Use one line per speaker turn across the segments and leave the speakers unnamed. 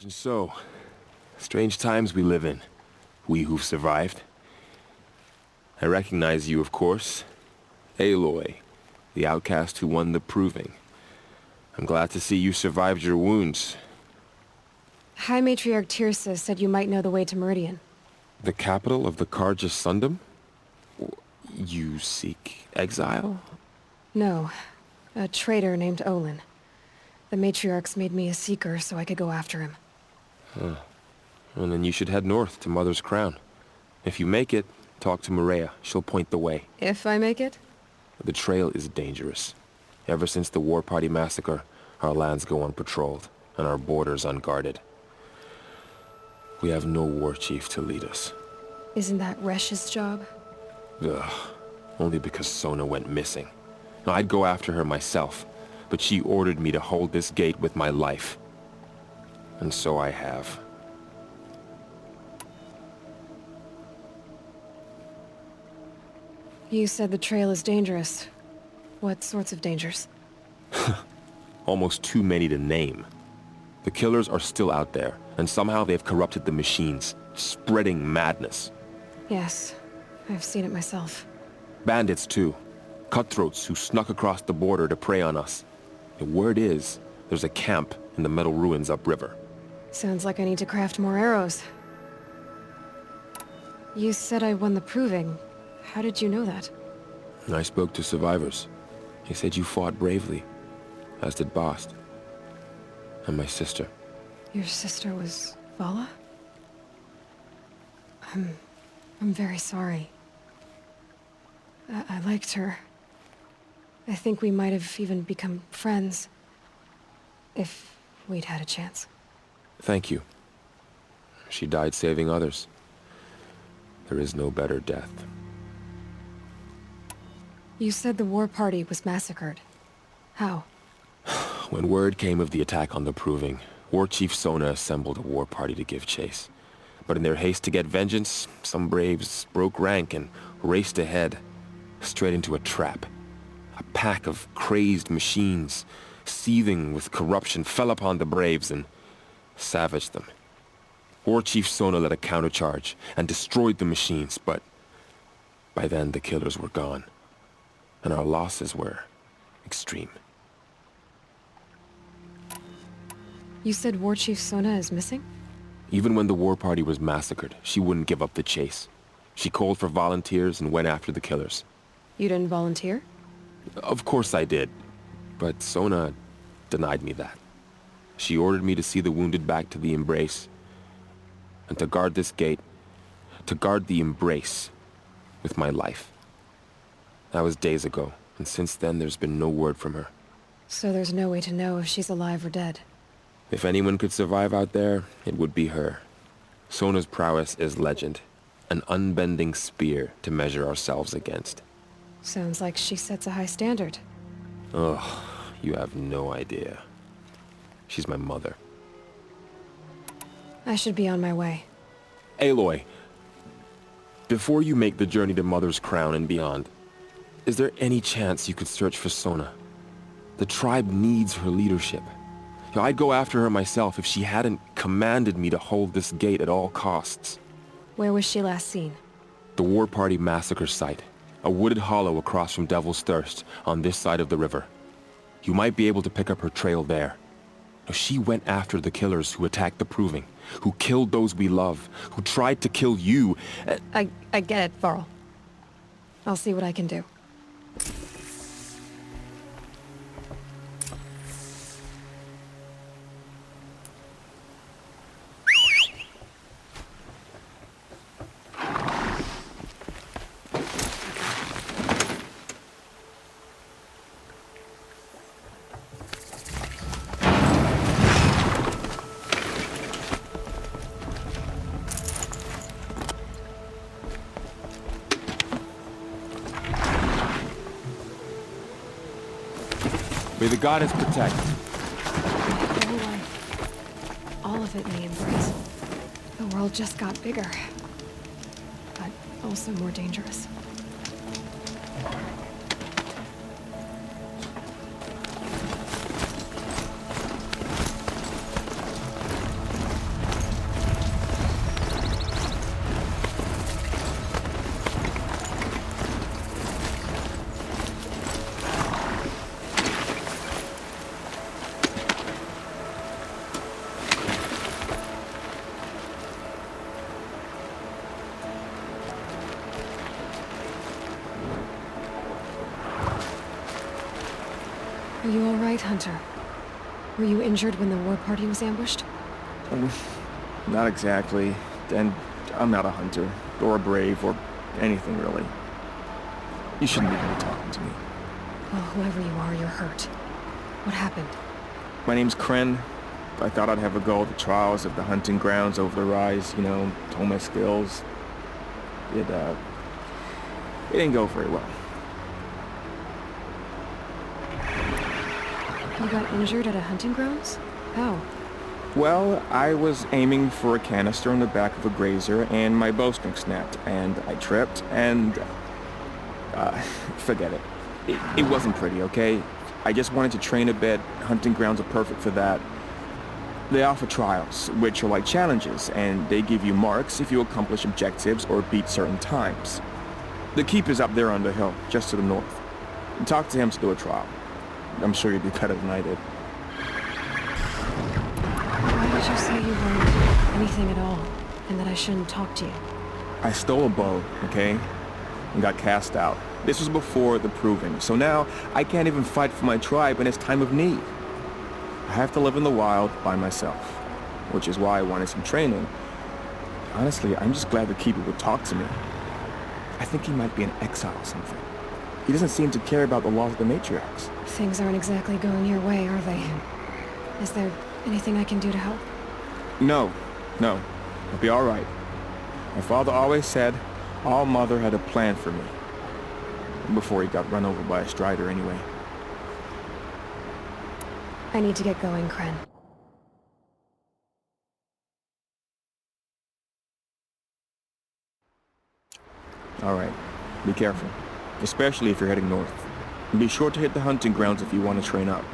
And so, strange times we live in, we who've survived. I recognize you, of course. Aloy, the outcast who won the Proving. I'm glad to see you survived your wounds.
High Matriarch Tirsa said you might know the way to Meridian.
The capital of the Carja Sundom? You seek exile?
No. A traitor named Olin. The Matriarchs made me a seeker so I could go after him.
Huh. Well, then you should head north to Mother's Crown. If you make it, talk to Maria. She'll point the way.
If I make it?
The trail is dangerous. Ever since the War Party massacre, our lands go unpatrolled, and our borders unguarded. We have no war chief to lead us.
Isn't that Resh's job?
Ugh. Only because Sona went missing. Now, I'd go after her myself, but she ordered me to hold this gate with my life. And so I have.
You said the trail is dangerous. What sorts of dangers?
Almost too many to name. The killers are still out there, and somehow they've corrupted the machines, spreading madness.
Yes, I've seen it myself.
Bandits, too. Cutthroats who snuck across the border to prey on us. The word is, there's a camp in the metal ruins upriver.
Sounds like I need to craft more arrows. You said I won the Proving. How did you know that?
I spoke to survivors. They said you fought bravely, as did Bast. And my sister.
Your sister was Vala? I'm very sorry. I liked her. I think we might have even become friends. If we'd had a chance.
Thank you. She died saving others. There is no better death.
You said the war party was massacred. How?
When word came of the attack on the Proving, War Chief Sona assembled a war party to give chase. But in their haste to get vengeance, some braves broke rank and raced ahead, straight into a trap. A pack of crazed machines, seething with corruption, fell upon the braves and savaged them. War Chief Sona led a countercharge and destroyed the machines, but by then the killers were gone, and our losses were extreme.
You said War Chief Sona is missing?
Even when the war party was massacred, she wouldn't give up the chase. She called for volunteers and went after the killers.
You didn't volunteer?
Of course I did, but Sona denied me that. She ordered me to see the wounded back to the Embrace, and to guard this gate, to guard the Embrace with my life. That was days ago, and since then there's been no word from her.
So there's no way to know if she's alive or dead.
If anyone could survive out there, it would be her. Sona's prowess is legend, an unbending spear to measure ourselves against.
Sounds like she sets a high standard.
Ugh, you have no idea. She's my mother.
I should be on my way.
Aloy, before you make the journey to Mother's Crown and beyond, is there any chance you could search for Sona? The tribe needs her leadership. I'd go after her myself if she hadn't commanded me to hold this gate at all costs.
Where was she last seen?
The War Party massacre site. A wooded hollow across from Devil's Thirst, on this side of the river. You might be able to pick up her trail there. Now, she went after the killers who attacked the Proving, who killed those we love, who tried to kill you.
I get it, Varl. I'll see what I can do.
May the goddess protect.
Whole life. All of it in the Embrace. The world just got bigger. But also more dangerous. night hunter. Were you injured when the war party was ambushed?
Not exactly. And I'm not a hunter, or a brave, or anything really. You shouldn't be really talking to me.
Well, whoever you are, you're hurt. What happened?
My name's Kren. I thought I'd have a go at the trials of the hunting grounds over the rise, you know, hone my skills. It didn't go very well.
You got injured at a hunting grounds? How?
Well, I was aiming for a canister on the back of a grazer, and my bowstring snapped, and I tripped, and... forget it. It wasn't pretty, okay? I just wanted to train a bit. Hunting grounds are perfect for that. They offer trials, which are like challenges, and they give you marks if you accomplish objectives or beat certain times. The keep is up there on the hill, just to the north. Talk to him to do a trial. I'm sure you'd be better than I did.
Why did you say you weren't anything at all, and that I shouldn't talk to you?
I stole a bow, okay? And got cast out. This was before the proving, so now I can't even fight for my tribe in its time of need. I have to live in the wild by myself, which is why I wanted some training. Honestly, I'm just glad the Keeper would talk to me. I think he might be in exile or something. He doesn't seem to care about the laws of the matriarchs.
Things aren't exactly going your way, are they? Is there anything I can do to help?
No. I'll be all right. My father always said All Mother had a plan for me. Before he got run over by a strider anyway.
I need to get going, Kren.
All right. Be careful. Especially if you're heading north. And be sure to hit the hunting grounds if you want to train up.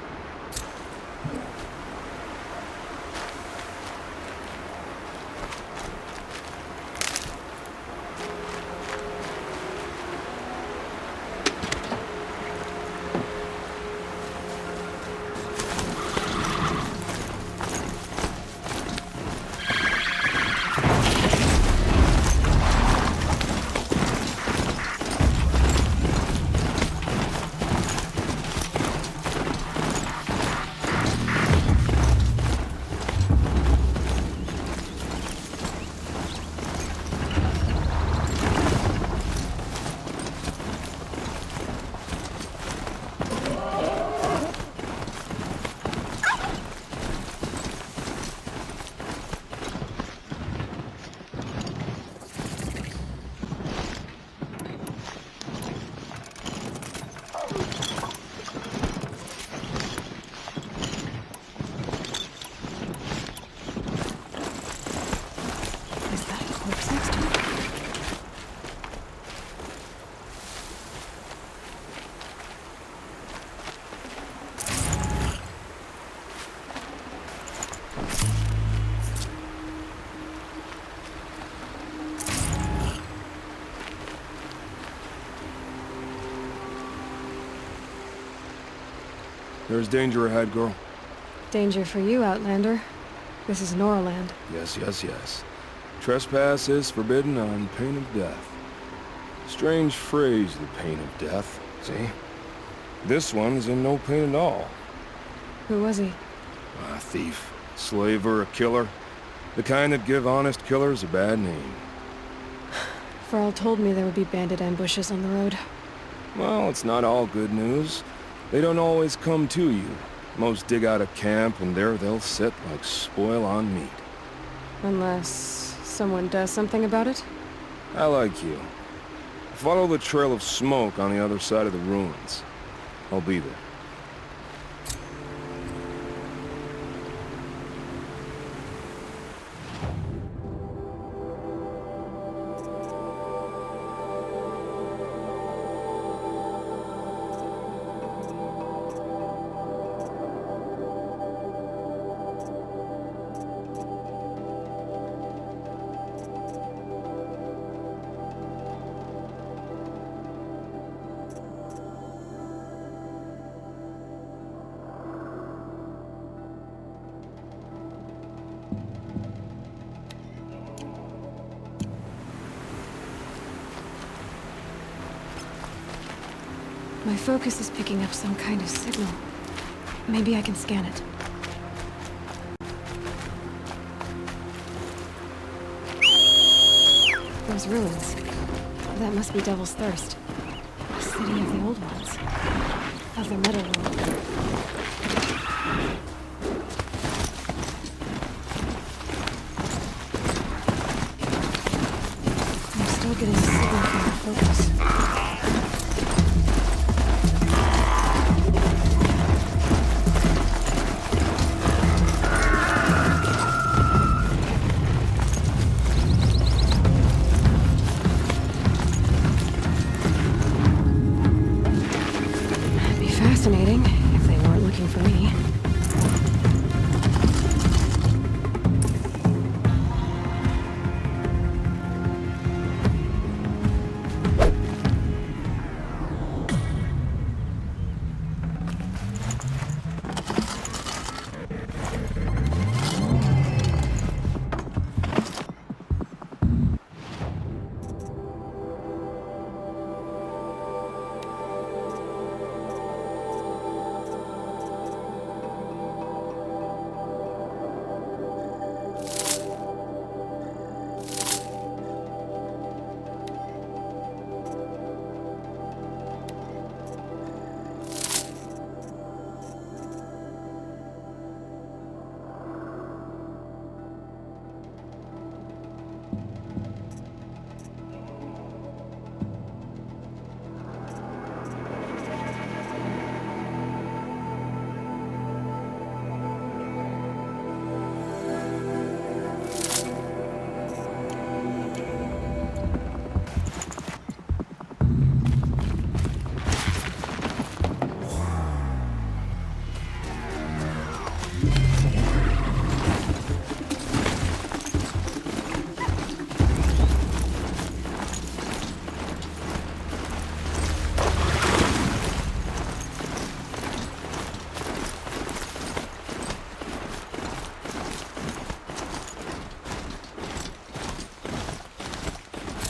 There's danger ahead, girl.
Danger for you, Outlander. This is Norland.
Yes. Trespass is forbidden on pain of death. Strange phrase, the pain of death, see? This one's in no pain at all.
Who was he?
A thief, slaver, a killer. The kind that give honest killers a bad name.
Farrell told me there would be bandit ambushes on the road.
Well, it's not all good news. They don't always come to you. Most dig out a camp, and there they'll sit like spoil on meat.
Unless someone does something about it?
I like you. Follow the trail of smoke on the other side of the ruins. I'll be there.
My focus is picking up some kind of signal. Maybe I can scan it. Those ruins. That must be Devil's Thirst. A city of the old ones. Of the Meadow World. I'm still getting a signal from the focus. Fascinating, if they weren't looking for me.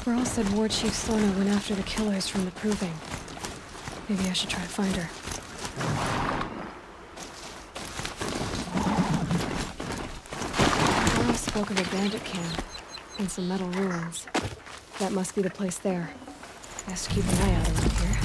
Burl said War Chief Sona went after the killers from the Proving. Maybe I should try to find her. Burl spoke of a bandit camp and some metal ruins. That must be the place there. Best keep an eye out around here.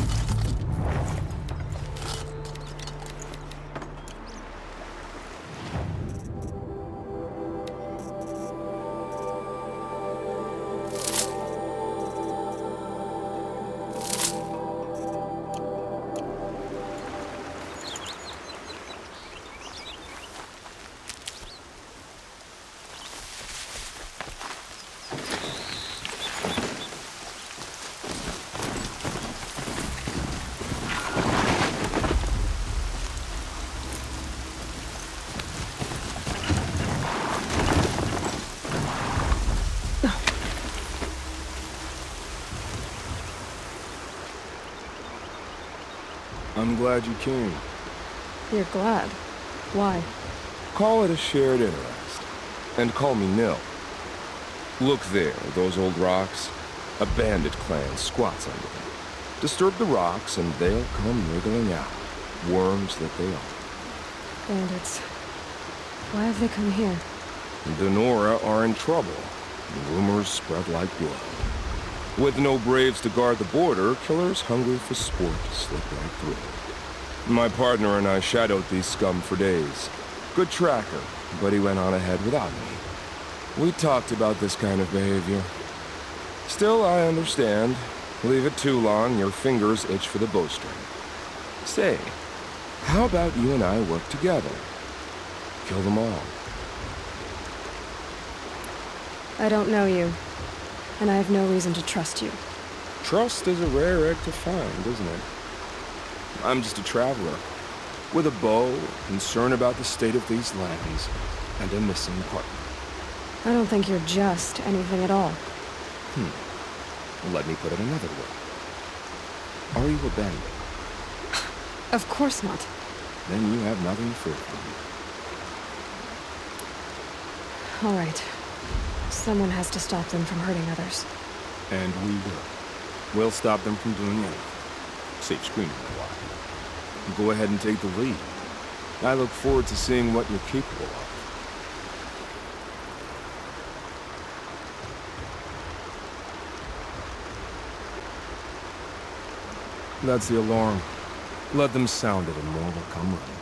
I'm glad you came.
You're glad. Why?
Call it a shared interest. And call me Nil. Look there, those old rocks. A bandit clan squats under them. Disturb the rocks and they'll come wriggling out. Worms that they are.
Bandits. Why have they come here?
The Nora are in trouble. Rumors spread like blood. With no braves to guard the border, killers hungry for sport slip right through it. My partner and I shadowed these scum for days. Good tracker, but he went on ahead without me. We talked about this kind of behavior. Still, I understand. Leave it too long, your fingers itch for the bowstring. Say, how about you and I work together? Kill them all.
I don't know you, and I have no reason to trust you.
Trust is a rare egg to find, isn't it? I'm just a traveler, with a bow, concern about the state of these lands, and a missing partner.
I don't think you're just anything at all.
Let me put it another way. Are you a bandit?
Of course not.
Then you have nothing to fear from me.
All right. Someone has to stop them from hurting others.
And we will. We'll stop them from doing anything. Save screaming a while. Go ahead and take the lead. I look forward to seeing what you're capable of. That's the alarm. Let them sound it and more will come running.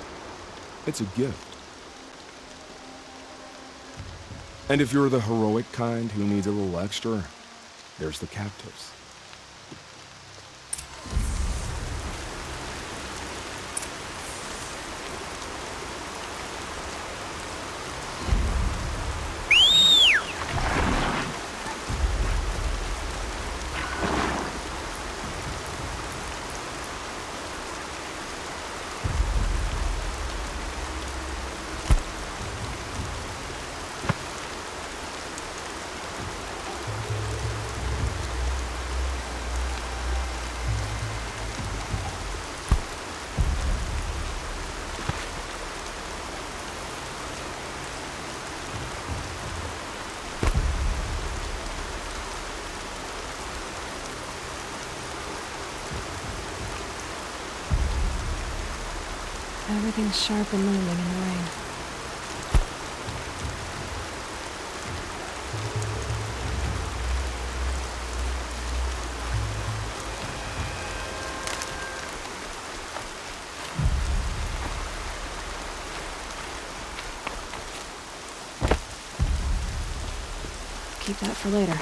It's a gift. And if you're the heroic kind who needs a little extra, there's the captives.
Everything's sharp and looming in the rain. Keep that for later.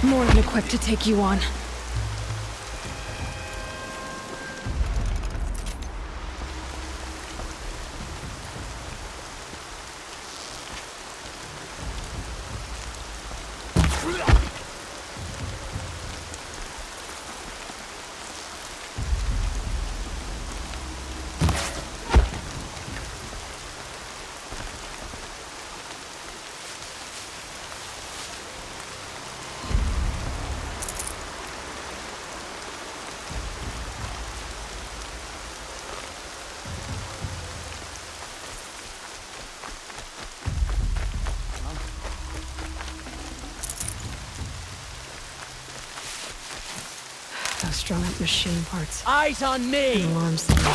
More than equipped to take you on. Those strung up machine parts.
Eyes on me!
An alarm signal.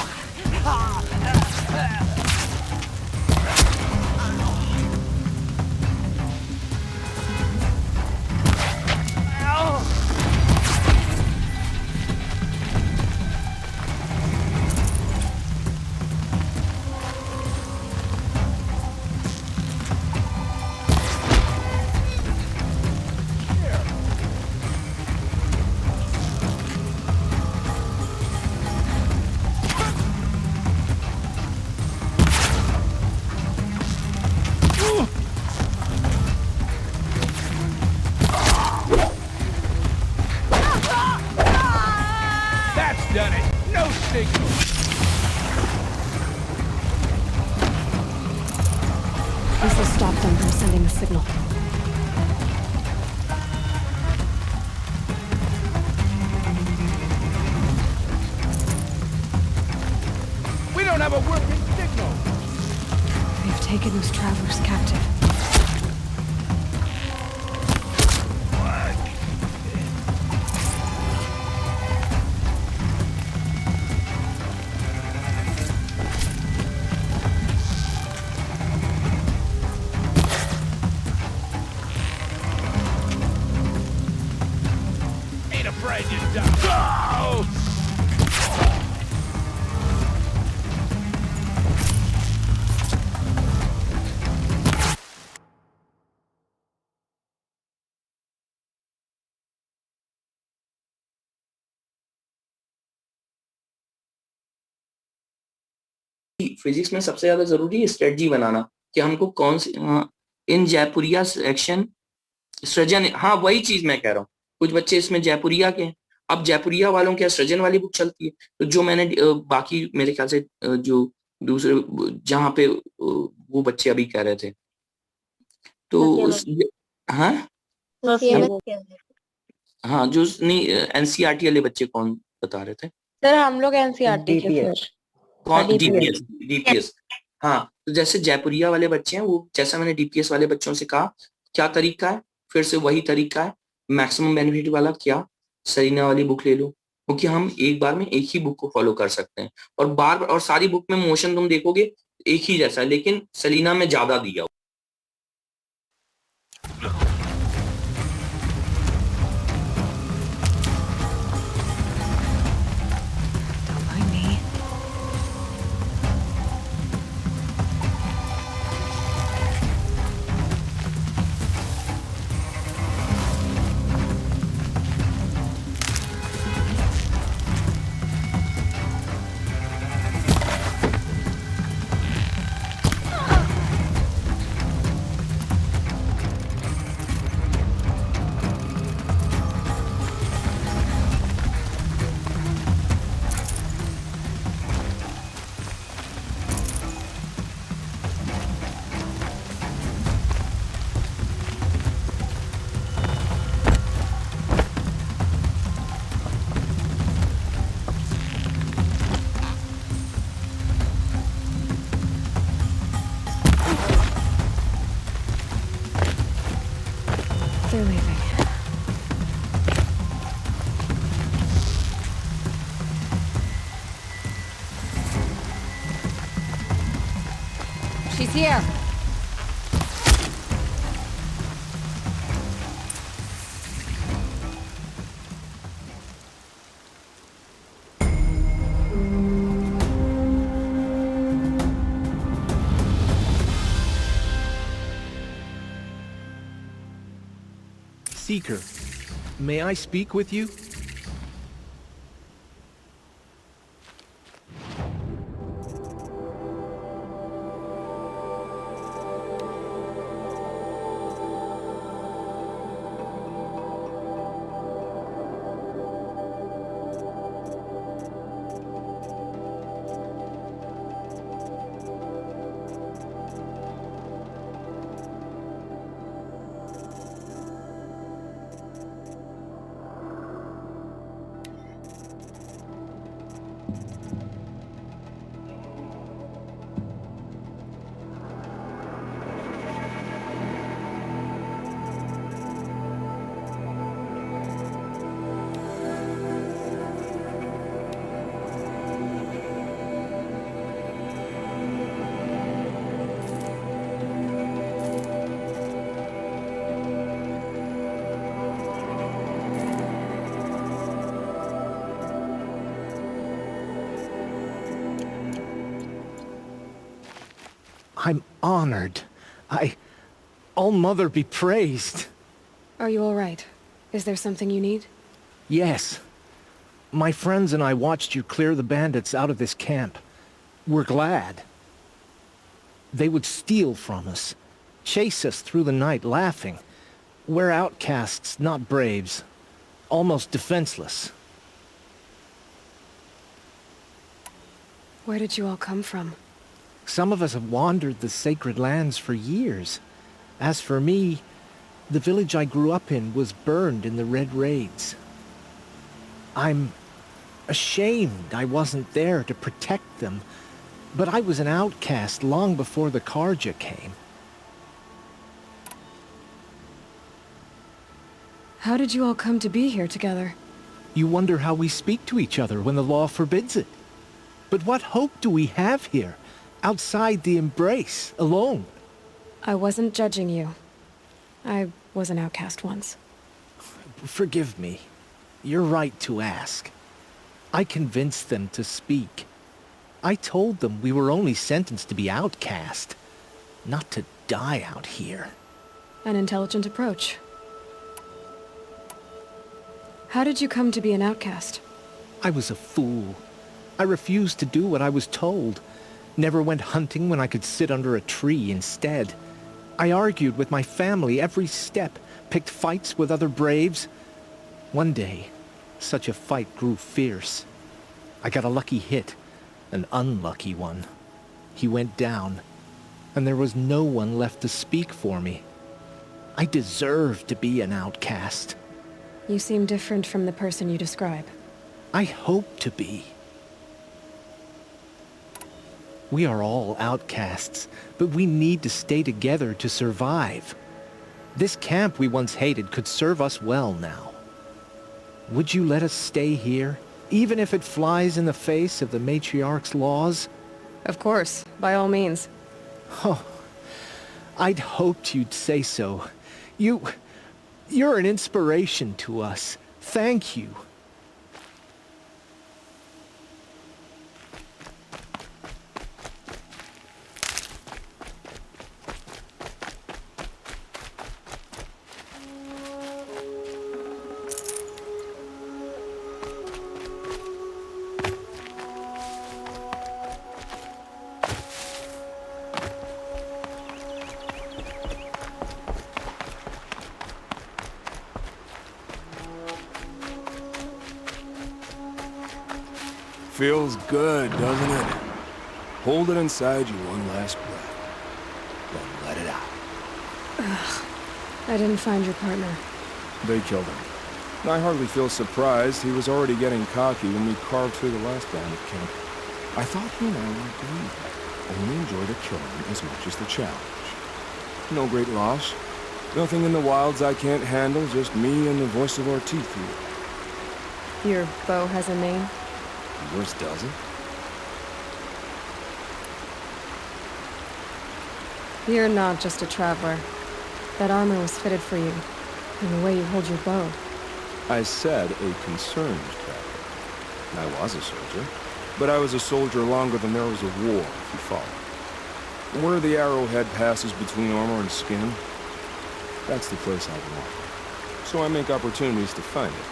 That's done it! No signal!
This will stop them from sending the signal.
We don't have a working signal!
They've taken those travelers captive.
Ain't afraid to die. Go!
Physics में सबसे ज्यादा जरूरी है strategy बनाना कि हमको कौन सी इन Jaipuria section सृजन, हाँ वही चीज मैं कह रहा हूँ। कुछ बच्चे इसमें जयपुरिया के हैं, अब जयपुरिया वालों के सृजन वाली बुक चलती है, तो जो मैंने बाकी मेरे ख्याल से जो दूसरे जहाँ पे वो बच्चे अभी कह रहे थे। तो उस हाँ हाँ जो नहीं एनसीईआरटी वाले बच्चे कौन बता रहे थे?
सर हम लोग एनसीईआरटी के फिर
कौन?
डीपीएस।
डीपीएस। हाँ तो जैसे जयपुरिया वाले बच्चे हैं, वो जैसा मैंने डीपीएस वाले बच्चों से कहा, क्या तरीका है, फिर से वही तरीका है, मैक्सिमम बेनिफिट वाला, क्या सरीना वाली बुक ले लो, क्योंकि हम एक बार में एक ही बुक को फॉलो कर सकते हैं, और बार और सारी बुक में मोशन तुम देखोगे एक ही जैसा है, लेकिन सलीना में ज्यादा दिया।
Don't mind me. They're leaving. She's here.
Seeker, may I speak with you? I'm honored. All-Mother be praised.
Are you all right? Is there something you need?
Yes. My friends and I watched you clear the bandits out of this camp. We're glad. They would steal from us, chase us through the night laughing. We're outcasts, not braves. Almost defenseless.
Where did you all come from?
Some of us have wandered the sacred lands for years. As for me, the village I grew up in was burned in the Red Raids. I'm ashamed I wasn't there to protect them, but I was an outcast long before the Carja came.
How did you all come to be here together?
You wonder how we speak to each other when the law forbids it. But what hope do we have here, outside the embrace, alone?
I wasn't judging you. I was an outcast once.
Forgive me. You're right to ask. I convinced them to speak. I told them we were only sentenced to be outcast, not to die out here.
An intelligent approach. How did you come to be an outcast?
I was a fool. I refused to do what I was told. Never went hunting when I could sit under a tree instead. I argued with my family every step, picked fights with other braves. One day, such a fight grew fierce. I got a lucky hit, an unlucky one. He went down. and there was no one left to speak for me. I deserve to be an outcast.
You seem different from the person you describe.
I hope to be. We are all outcasts, but we need to stay together to survive. This camp we once hated could serve us well now. Would you let us stay here, even if it flies in the face of the matriarch's laws?
Of course, by all means.
Oh, I'd hoped you'd say so. You're an inspiration to us. Thank you.
Feels good, doesn't it? Hold it inside you one last breath. Then let it out.
I didn't find your partner.
They killed him. I hardly feel surprised. He was already getting cocky when we carved through the last bandit camp. I thought he and I would agree. Only enjoy the killing as much as the challenge. No great loss. Nothing in the wilds I can't handle, just me and the voice of our teeth here.
Your bow has a name?
Yours doesn't?
You're not just a traveler. That armor was fitted for you, and the way you hold your bow.
I said a concerned traveler. I was a soldier, but I was a soldier longer than there was a war, if you follow. Where the arrowhead passes between armor and skin, that's the place I belong. So I make opportunities to find it.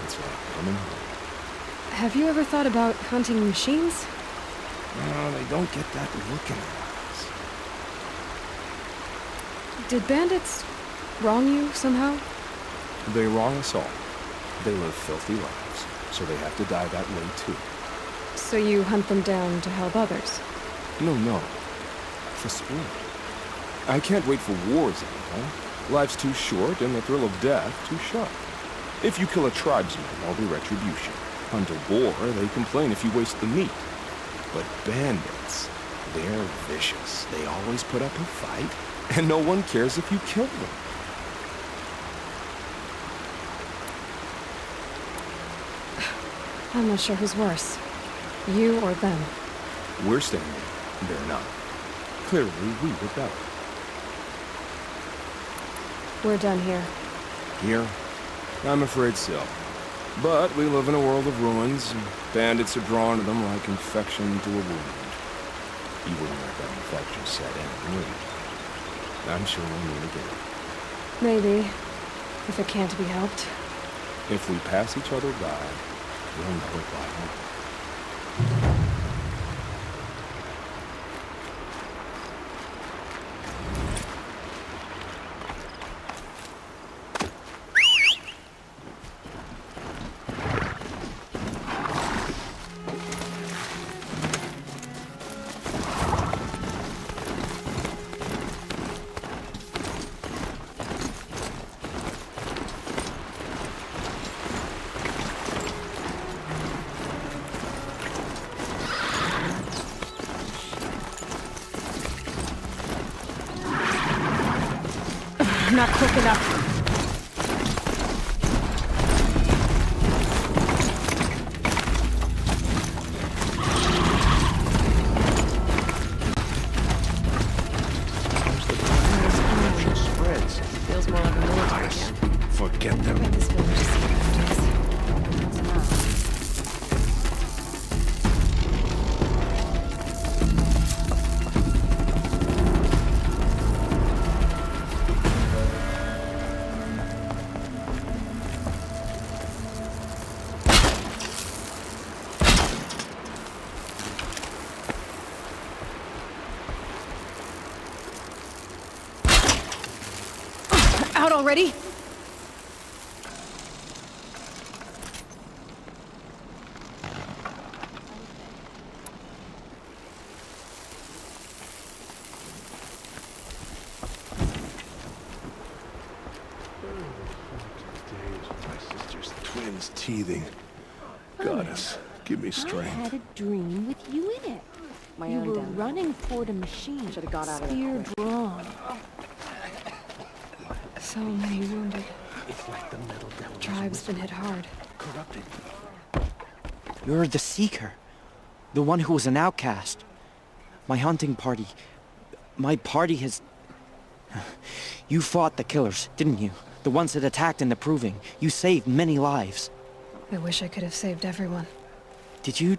That's why I'm coming home.
Have you ever thought about hunting machines?
No, they don't get that look in their eyes.
Did bandits wrong you somehow?
They wrong us all. They live filthy lives, so they have to die that way too.
So you hunt them down to help others?
No. For sport. I can't wait for wars anymore. Life's too short and the thrill of death too sharp. If you kill a tribesman, there'll be retribution. Hunt a boar, they complain if you waste the meat. But bandits, they're vicious. They always put up a fight, and no one cares if you kill them.
I'm not sure who's worse. You or them.
We're standing, they're not. Clearly, we rebelled.
We're done here.
Here? I'm afraid so. But we live in a world of ruins, and bandits are drawn to them like infection to a wound. You wouldn't let that infection set in, would you? I'm sure we'll meet again.
Maybe. If it can't be helped.
If we pass each other by, we'll never buy one.
Not quick enough.
Spreads.
Feels more like a military camp.
Forget them.
This village is so badass. Out already?
My sister's twins teething. Goddess, give me
I
strength.
had a dream with you in it. You were running toward a machine.
Should have got out of
spear
there quick.
drawn.
So many wounded.
It's like the metal devil.
Tribe's been hit hard.
Corrupted.
You're the Seeker. The one who was an outcast. My hunting party. My party has... You fought the killers, didn't you? The ones that attacked in the Proving. You saved many lives.
I wish I could have saved everyone.
Did you...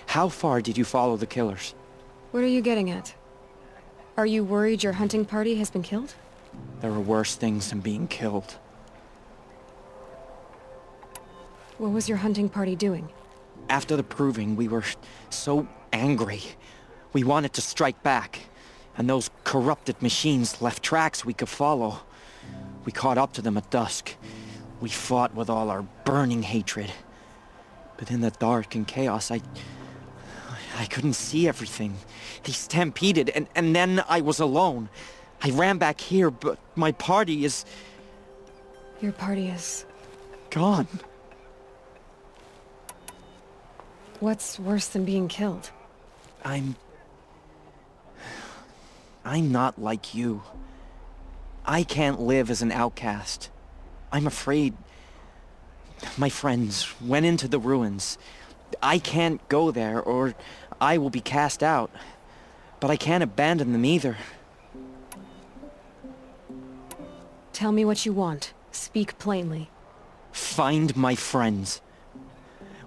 How far did you follow the killers?
What are you getting at? Are you worried your hunting party has been killed?
There are worse things than being killed.
What was your hunting party doing?
After the Proving, we were so angry. We wanted to strike back. And those corrupted machines left tracks we could follow. We caught up to them at dusk. We fought with all our burning hatred. But in the dark and chaos, I couldn't see everything. They stampeded, and then I was alone. I ran back here, but my party is...
Your party is...
gone.
What's worse than being killed?
I'm not like you. I can't live as an outcast. I'm afraid... My friends went into the ruins. I can't go there, or I will be cast out. But I can't abandon them either.
Tell me what you want. Speak plainly.
Find my friends.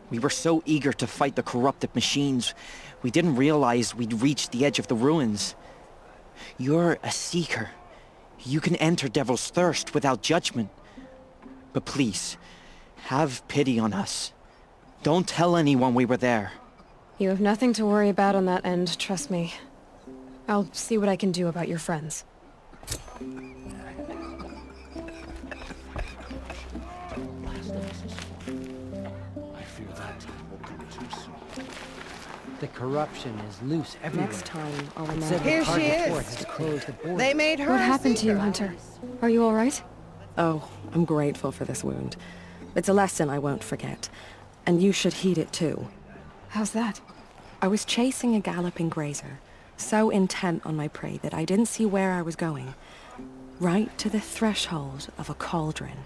We were so eager to fight the corrupted machines, we didn't realize we'd reached the edge of the ruins. You're a Seeker. You can enter Devil's Thirst without judgment. But please, have pity on us. Don't tell anyone we were there.
You have nothing to worry about on that end, trust me. I'll see what I can do about your friends.
The corruption is loose everywhere.
Next time, I'll
Said
remember.
the
Here she
Target
is.
Fort has closed the border.
They made her
What
a
happened to you,
seeker.
Hunter? Are you all right?
Oh, I'm grateful for this wound. It's a lesson I won't forget. And you should heed it too.
How's that?
I was chasing a galloping grazer, so intent on my prey that I didn't see where I was going. Right to the threshold of a cauldron.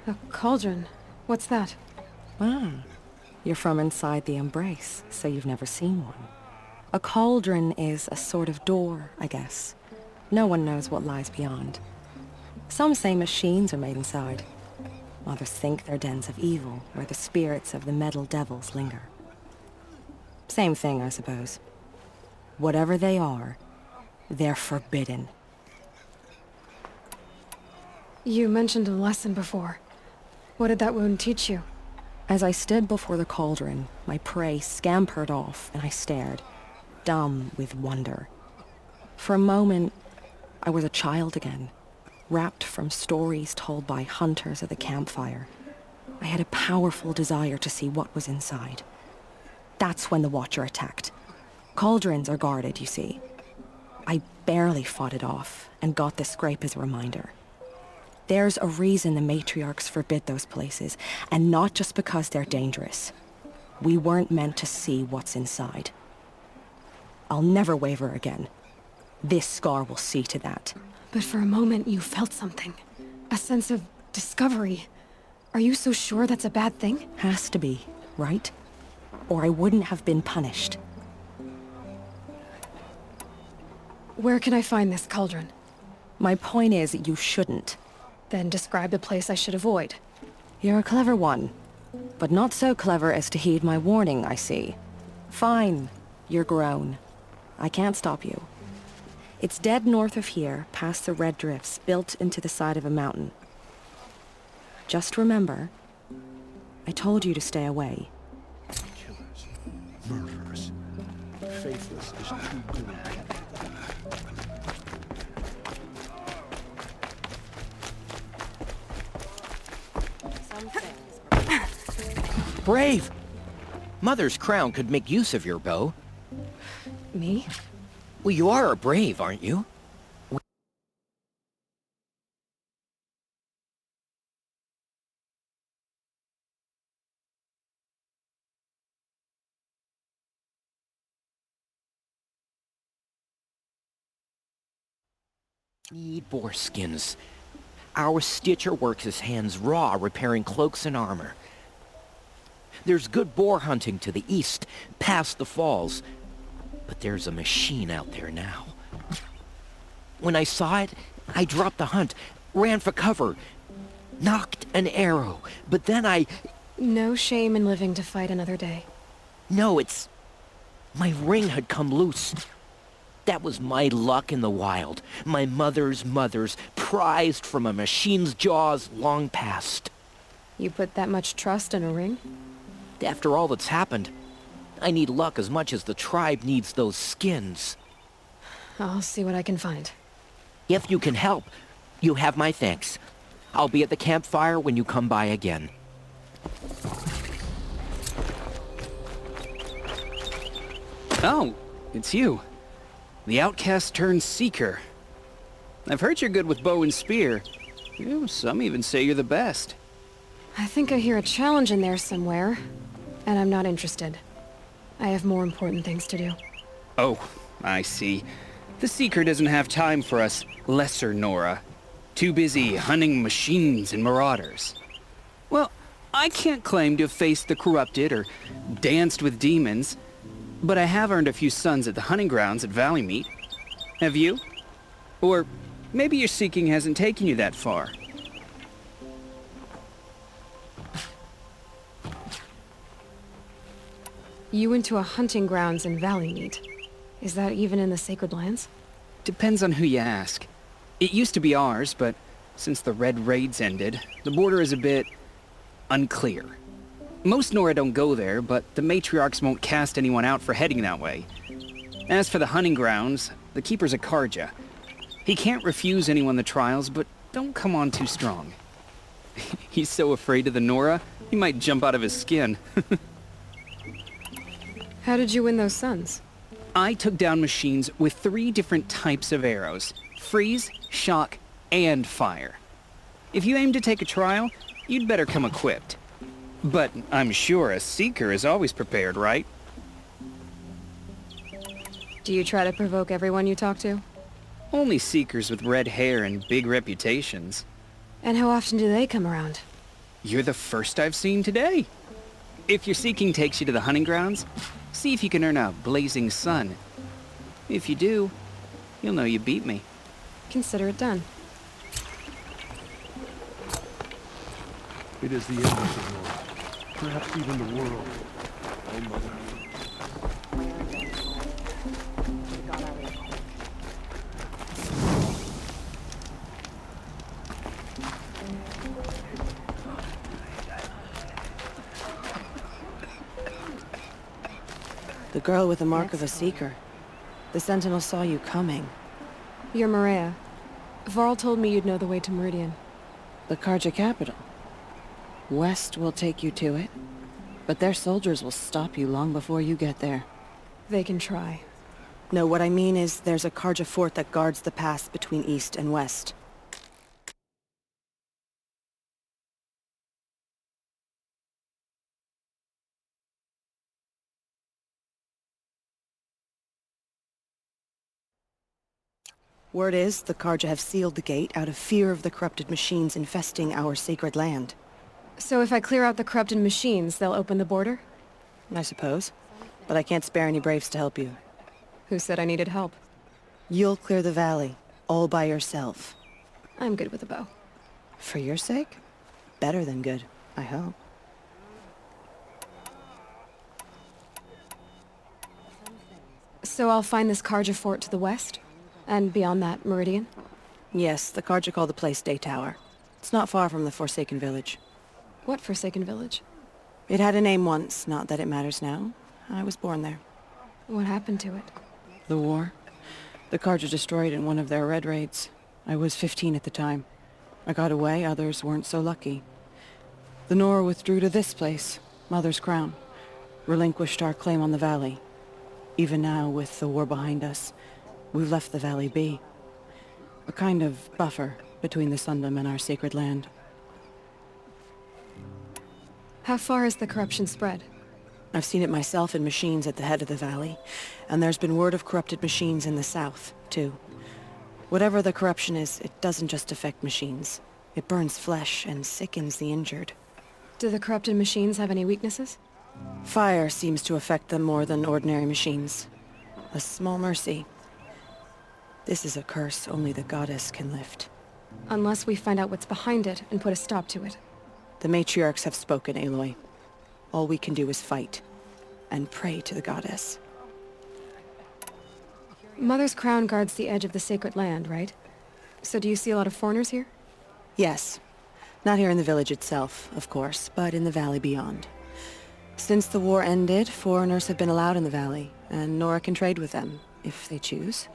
A cauldron? What's that?
Ah, you're from inside the Embrace, so you've never seen one. A cauldron is a sort of door, I guess. No one knows what lies beyond. Some say machines are made inside. Others think they're dens of evil, where the spirits of the metal devils linger. Same thing, I suppose. Whatever they are, they're forbidden.
You mentioned a lesson before. What did that wound teach you?
As I stood before the cauldron, my prey scampered off, and I stared, dumb with wonder. For a moment, I was a child again, wrapped from stories told by hunters at the campfire. I had a powerful desire to see what was inside. That's when the Watcher attacked. Cauldrons are guarded, you see. I barely fought it off, and got the scrape as a reminder. There's a reason the matriarchs forbid those places, and not just because they're dangerous. We weren't meant to see what's inside. I'll never waver again. This scar will see to that.
But for a moment you felt something. A sense of discovery. Are you so sure that's a bad thing?
Has to be, right? Or I wouldn't have been punished.
Where can I find this cauldron?
My point is, you shouldn't.
Then describe the place I should avoid.
You're a clever one. But not so clever as to heed my warning, I see. Fine. You're grown. I can't stop you. It's dead north of here, past the red drifts built into the side of a mountain. Just remember, I told you to stay away.
Killers, murderers, faithless as true good.
Brave! Mother's crown could make use of your bow.
Me?
Well, you are a brave, aren't you? Need boar skins. Our stitcher works his hands raw repairing cloaks and armor. There's good boar hunting to the east, past the falls. But there's a machine out there now. When I saw it, I dropped the hunt, ran for cover, knocked an arrow, but then I...
No shame in living to fight another day.
No, it's... my ring had come loose. That was my luck in the wild. My mother's prized from a machine's jaws long past.
You put that much trust in a ring?
After all that's happened, I need luck as much as the tribe needs those skins.
I'll see what I can find.
If you can help, you have my thanks. I'll be at the campfire when you come by again.
Oh, it's you. The outcast turned seeker. I've heard you're good with bow and spear. Some even say you're the best.
I think I hear a challenge in there somewhere, and I'm not interested. I have more important things to do.
Oh, I see. The Seeker doesn't have time for us lesser Nora. Too busy hunting machines and marauders. Well, I can't claim to have faced the corrupted or danced with demons, but I have earned a few sons at the hunting grounds at Valleymeet. Have you? Or maybe your seeking hasn't taken you that far.
You went to a hunting grounds in Valleymeet. Is that even in the Sacred Lands?
Depends on who you ask. It used to be ours, but since the Red Raids ended, the border is a bit unclear. Most Nora don't go there, but the matriarchs won't cast anyone out for heading that way. As for the hunting grounds, the keeper's a Karja. He can't refuse anyone the trials, but don't come on too strong. He's so afraid of the Nora, he might jump out of his skin.
How did you win those sons?
I took down machines with 3 different types of arrows. Freeze, shock, and fire. If you aim to take a trial, you'd better come equipped. But I'm sure a Seeker is always prepared, right?
Do you try to provoke everyone you talk to?
Only Seekers with red hair and big reputations.
And how often do they come around?
You're the first I've seen today. If your seeking takes you to the hunting grounds, see if you can earn a blazing sun. If you do, you'll know you beat me.
Consider it done.
It is the end of the world. Perhaps even the world. Oh, Mother.
The girl with the mark of a Seeker. The Sentinel saw you coming.
You're Maria. Varl told me you'd know the way to Meridian.
The Karja capital. West will take you to it, but their soldiers will stop you long before you get there.
They can try.
No, what I mean is there's a Karja fort that guards the pass between East and West. Word is, the Karja have sealed the gate out of fear of the corrupted machines infesting our sacred land.
So if I clear out the corrupted machines, they'll open the border?
I suppose. But I can't spare any braves to help you.
Who said I needed help?
You'll clear the valley, all by yourself.
I'm good with a bow.
For your sake? Better than good, I hope.
So I'll find this Karja fort to the west? And beyond that, Meridian?
Yes, the Karja call the place Day Tower. It's not far from the Forsaken Village.
What Forsaken Village?
It had a name once, not that it matters now. I was born there.
What happened to it?
The war. The Karja destroyed in one of their Red Raids. I was 15 at the time. I got away, others weren't so lucky. The Nora withdrew to this place, Mother's Crown. Relinquished our claim on the valley. Even now, with the war behind us, We've left the valley be. A kind of buffer between the Sundom and our sacred land.
How far has the corruption spread?
I've seen it myself in machines at the head of the valley, and there's been word of corrupted machines in the south, too. Whatever the corruption is, it doesn't just affect machines. It burns flesh and sickens the injured.
Do the corrupted machines have any weaknesses?
Fire seems to affect them more than ordinary machines. A small mercy. This is a curse only the goddess can lift.
Unless we find out what's behind it and put a stop to it.
The matriarchs have spoken, Aloy. All we can do is fight, and pray to the goddess.
Mother's crown guards the edge of the sacred land, right? So do you see a lot of foreigners here?
Yes. Not here in the village itself, of course, but in the valley beyond. Since the war ended, foreigners have been allowed in the valley, and Nora can trade with them, if they choose.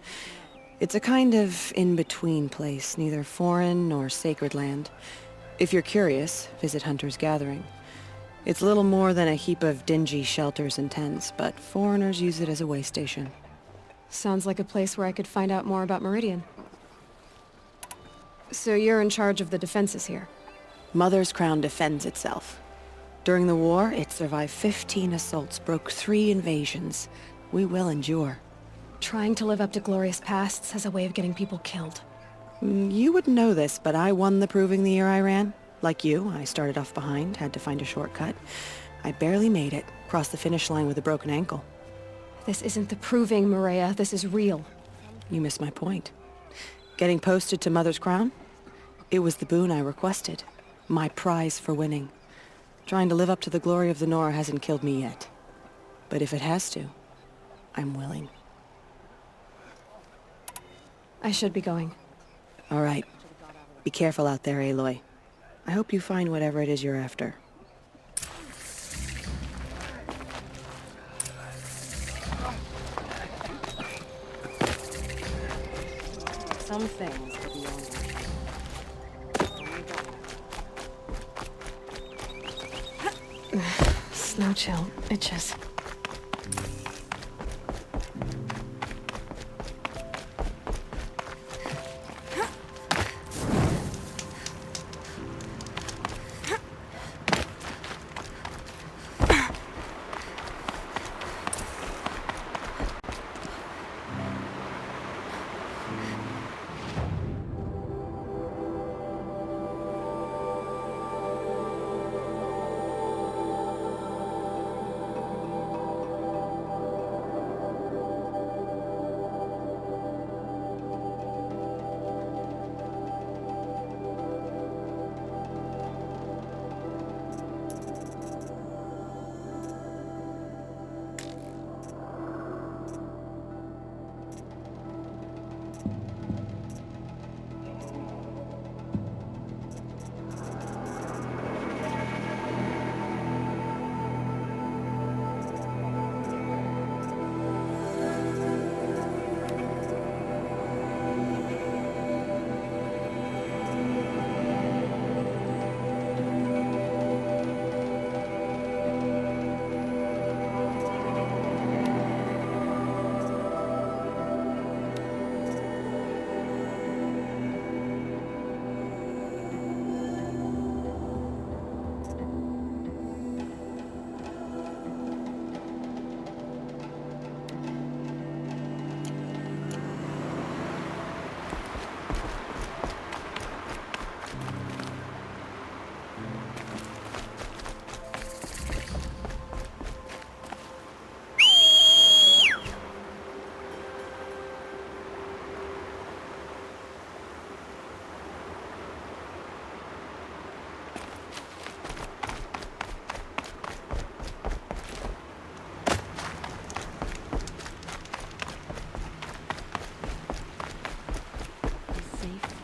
It's a kind of in-between place, neither foreign nor sacred land. If you're curious, visit Hunter's Gathering. It's little more than a heap of dingy shelters and tents, but foreigners use it as a way station.
Sounds like a place where I could find out more about Meridian. So you're in charge of the defenses here?
Mother's crown defends itself. During the war, it survived 15 assaults, broke 3 invasions. We will endure.
Trying to live up to glorious pasts has a way of getting people killed.
You wouldn't know this, but I won the proving the year I ran. Like you, I started off behind, had to find a shortcut. I barely made it, crossed the finish line with a broken ankle.
This isn't the proving, Maria. This is real.
You missed my point. Getting posted to Mother's Crown? It was the boon I requested. My prize for winning. Trying to live up to the glory of the Nora hasn't killed me yet. But if it has to, I'm willing.
I should be going.
All right. Be careful out there, Aloy. I hope you find whatever it is you're after. Some things are beyond.
Snow chill. Itches.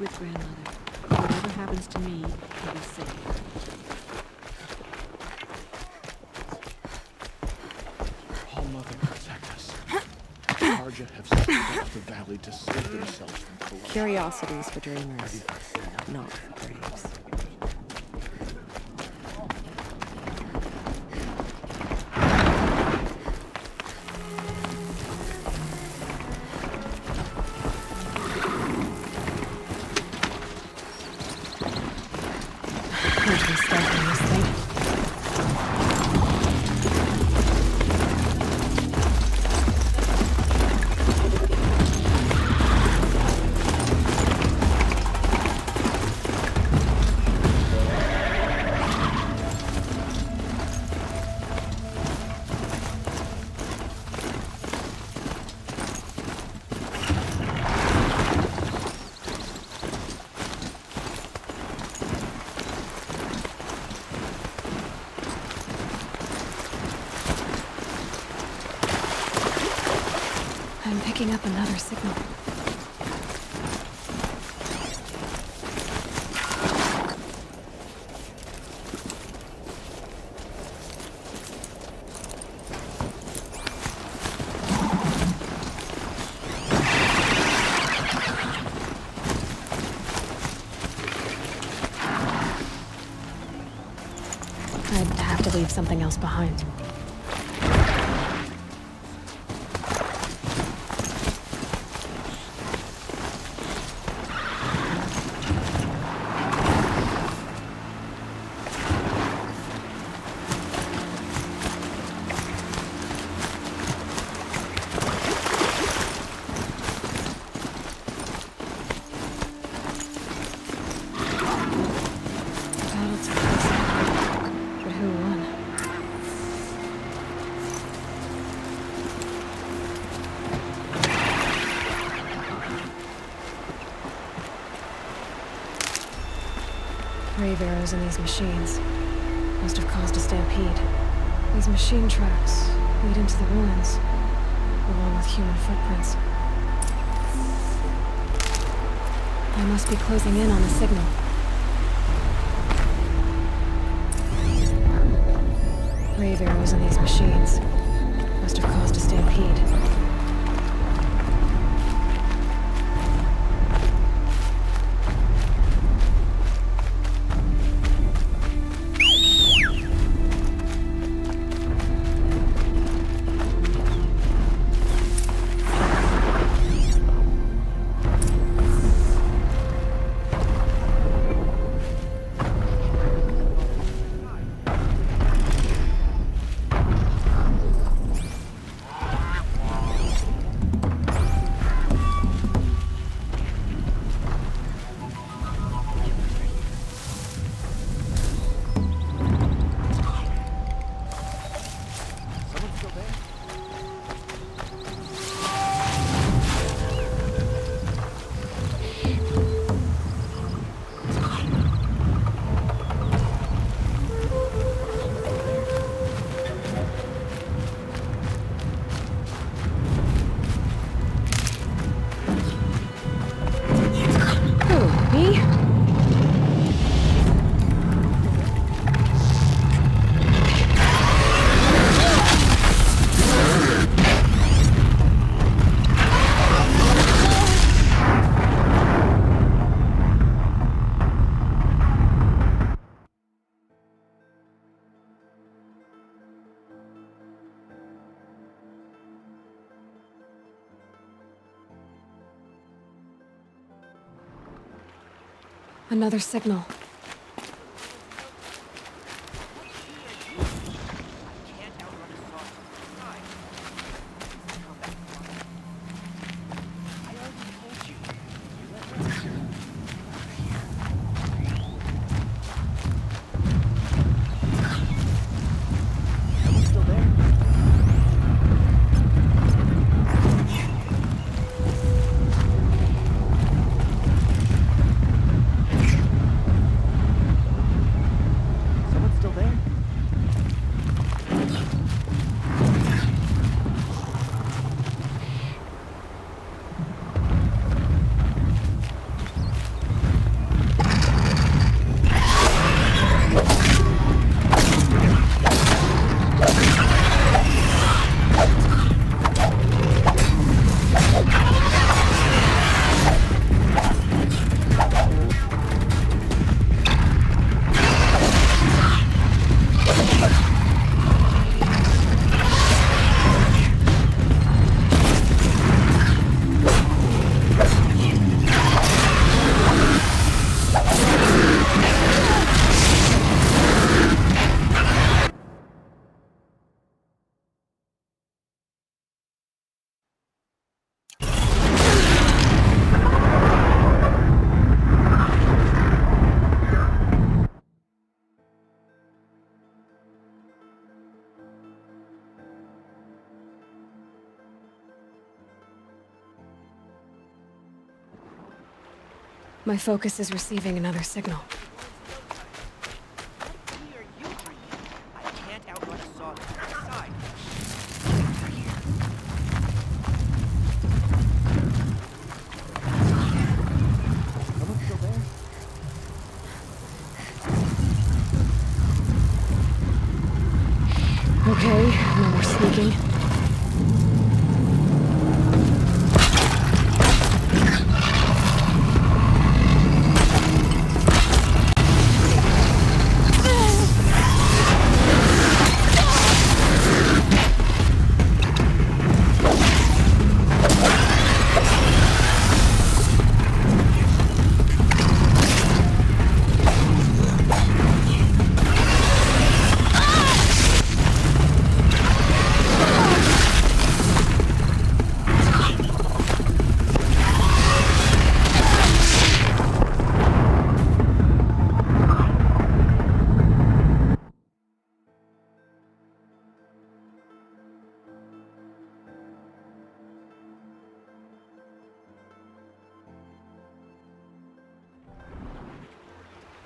With grandmother. Whatever happens to me, you'll be safe.
All Mother, protect us. Carja have settled up the valley to save themselves from corruption.
Curiosities for dreamers, not for braves.
picking up another signal. I'd have to leave something else behind. Grave arrows in these machines must have caused a stampede. These machine tracks lead into the ruins, along with human footprints. I must be closing in on the signal. Grave arrows in these machines must have caused a stampede. Another signal. My focus is receiving another signal.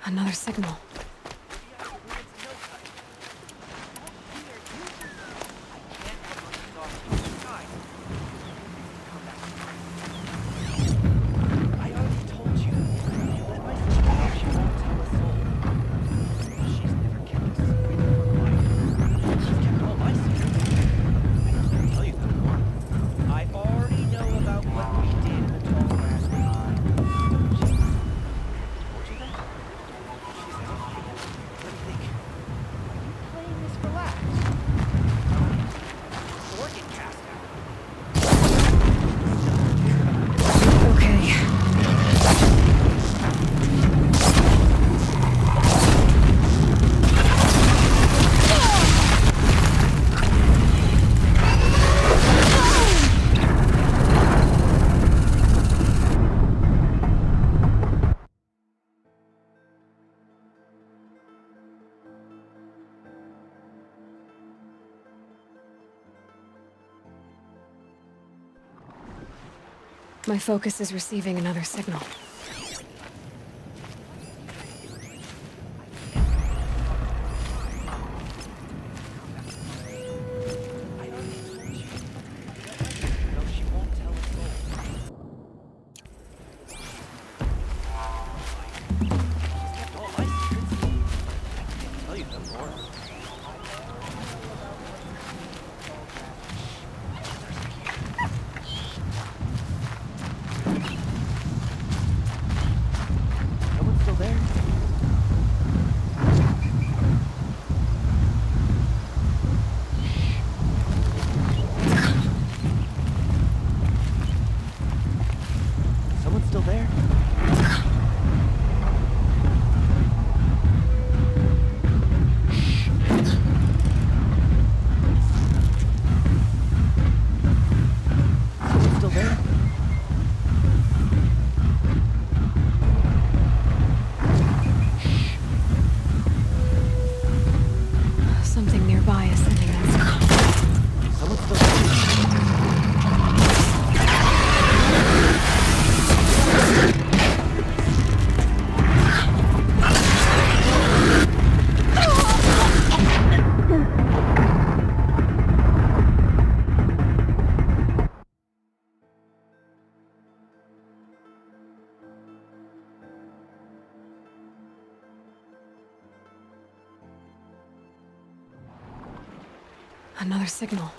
Another signal. My focus is receiving another signal. Another signal.